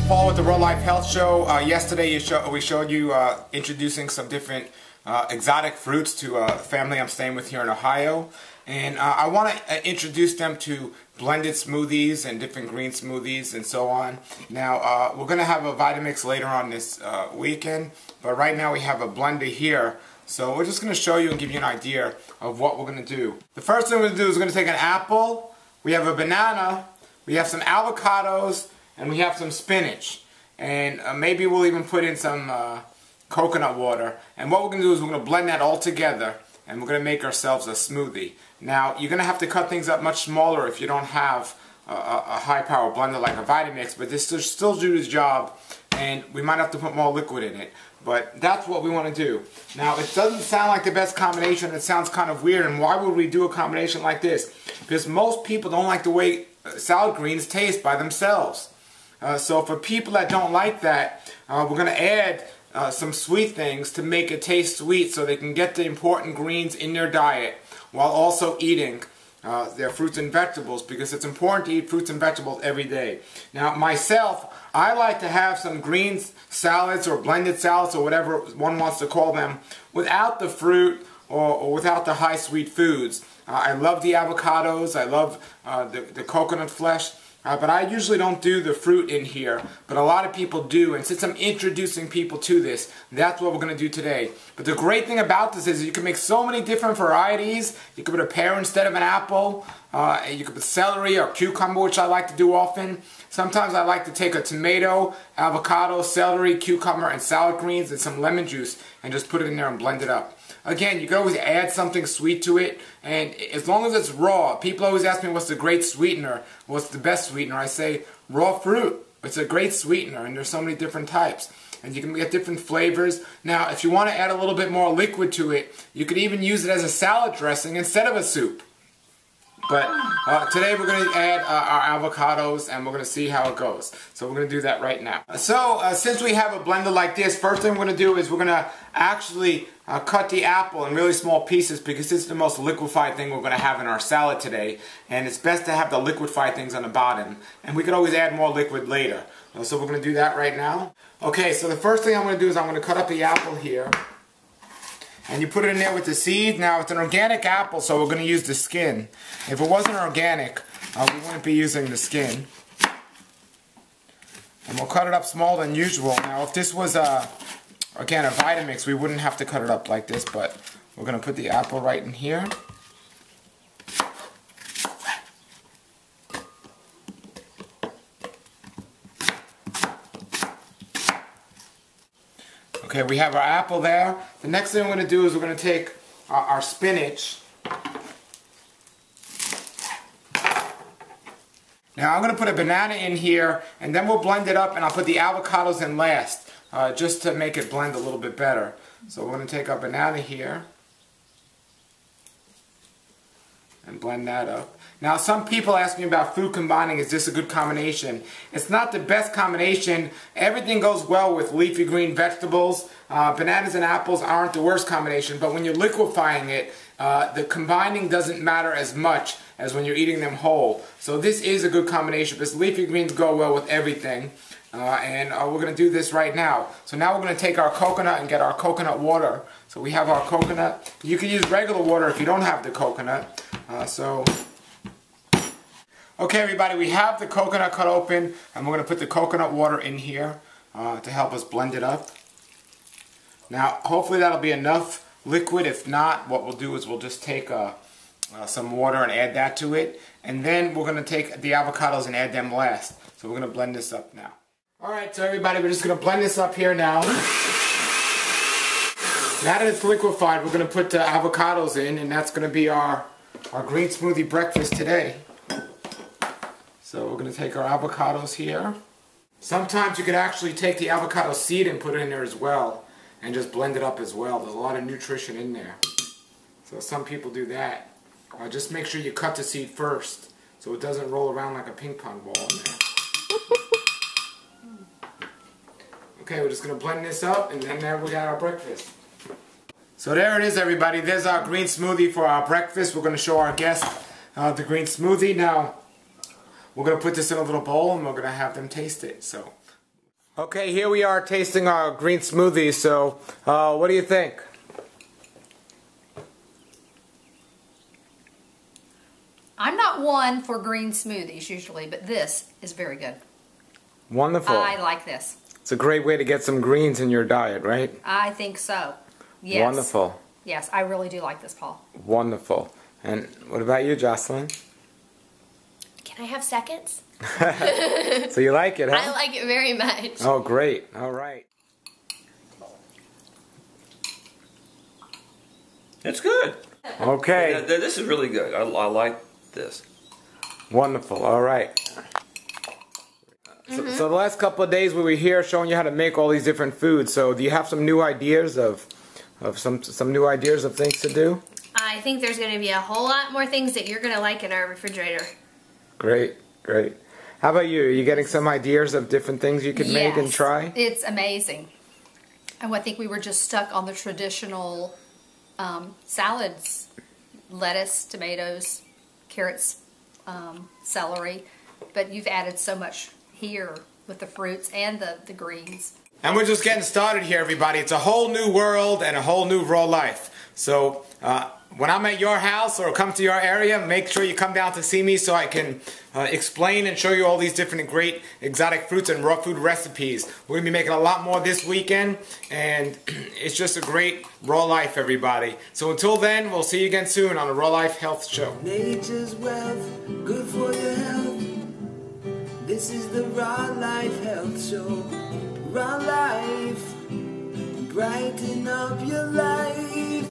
Paul with the Real Life Health Show. Yesterday we showed you introducing some different exotic fruits to a family I'm staying with here in Ohio. And I want to introduce them to blended smoothies and different green smoothies and so on. Now, we're going to have a Vitamix later on this weekend, but right now we have a blender here. So we're just going to show you and give you an idea of what we're going to do. The first thing we're going to do is we're going to take an apple, we have a banana, we have some avocados, and we have some spinach. And maybe we'll even put in some coconut water. And what we're going to do is we're going to blend that all together and we're going to make ourselves a smoothie. Now, you're going to have to cut things up much smaller if you don't have a high-power blender like a Vitamix, but this will still do its job, and we might have to put more liquid in it. But that's what we want to do. Now, it doesn't sound like the best combination. It sounds kind of weird, and why would we do a combination like this? Because most people don't like the way salad greens taste by themselves. So for people that don't like that, we're going to add some sweet things to make it taste sweet so they can get the important greens in their diet while also eating their fruits and vegetables, because it's important to eat fruits and vegetables every day. Now myself, I like to have some green salads or blended salads or whatever one wants to call them without the fruit or without the high sweet foods. I love the avocados, I love the coconut flesh. But I usually don't do the fruit in here, but a lot of people do, and since I'm introducing people to this, that's what we're going to do today. But the great thing about this is you can make so many different varieties. You can put a pear instead of an apple, you can put celery or cucumber, which I like to do often. Sometimes I like to take a tomato, avocado, celery, cucumber, and salad greens and some lemon juice and just put it in there and blend it up. Again, you can always add something sweet to it, and as long as it's raw. People always ask me what's the great sweetener, what's the best sweetener. I say raw fruit. It's a great sweetener, and there's so many different types. And you can get different flavors. Now, if you want to add a little bit more liquid to it, you could even use it as a salad dressing instead of a soup. But today we're going to add our avocados and we're going to see how it goes. So we're going to do that right now. So since we have a blender like this, first thing we're going to do is we're going to actually cut the apple in really small pieces, because this is the most liquefied thing we're going to have in our salad today. And it's best to have the liquefied things on the bottom. And we can always add more liquid later. So we're going to do that right now. Okay, so the first thing I'm going to do is I'm going to cut up the apple here. And you put it in there with the seed. Now, it's an organic apple, so we're going to use the skin. If it wasn't organic, we wouldn't be using the skin. And we'll cut it up smaller than usual. Now, if this was, again, a Vitamix, we wouldn't have to cut it up like this, but we're going to put the apple right in here. Okay, we have our apple there. The next thing we're going to do is we're going to take our spinach. Now I'm going to put a banana in here, and then we'll blend it up, and I'll put the avocados in last, just to make it blend a little bit better. So we're going to take our banana here and blend that up. Now, some people ask me about food combining. Is this a good combination? It's not the best combination. Everything goes well with leafy green vegetables. Bananas and apples aren't the worst combination, but when you're liquefying it, the combining doesn't matter as much as when you're eating them whole. So this is a good combination, because leafy greens go well with everything. And we're going to do this right now. So now we're going to take our coconut and get our coconut water. So we have our coconut. You can use regular water if you don't have the coconut. Okay, everybody, we have the coconut cut open, and we're going to put the coconut water in here to help us blend it up. Now, hopefully that'll be enough liquid. If not, what we'll do is we'll just take some water and add that to it, and then we're going to take the avocados and add them last. So we're going to blend this up now. Alright, so everybody, we're just going to blend this up here now. Now that it's liquefied, we're going to put the avocados in, and that's going to be our green smoothie breakfast today. So we're going to take our avocados here. Sometimes you could actually take the avocado seed and put it in there as well, and just blend it up as well. There's a lot of nutrition in there. So some people do that. Just make sure you cut the seed first, so it doesn't roll around like a ping pong ball in there. Okay, we're just going to blend this up, and then there we got our breakfast. So there it is, everybody. There's our green smoothie for our breakfast. We're going to show our guests the green smoothie. Now, we're going to put this in a little bowl, and we're going to have them taste it. So Okay, here we are tasting our green smoothie. So, what do you think? I'm not one for green smoothies usually, but this is very good. Wonderful. I like this. It's a great way to get some greens in your diet, right? I think so. Yes. Wonderful. Yes, I really do like this, Paul. Wonderful. And what about you, Jocelyn? Can I have seconds? So you like it, huh? I like it very much. Oh, great. All right. It's good. Okay. Yeah, this is really good. I like this. Wonderful. All right. So the last couple of days we were here showing you how to make all these different foods. So do you have some new ideas of some new ideas of things to do? I think there's going to be a whole lot more things that you're going to like in our refrigerator. Great, great. How about you? Are you getting some ideas of different things you could make and try? It's amazing. And I think we were just stuck on the traditional salads, lettuce, tomatoes, carrots, celery, but you've added so much here with the fruits and the greens. And we're just getting started here, everybody. It's a whole new world and a whole new raw life. So when I'm at your house or come to your area, make sure you come down to see me so I can explain and show you all these different great exotic fruits and raw food recipes. We're going to be making a lot more this weekend, and it's just a great raw life, everybody. So until then, we'll see you again soon on the Raw Life Health Show. Nature's wealth, good for your health. This is the Raw Life Health Show. Raw Life, brighten up your life.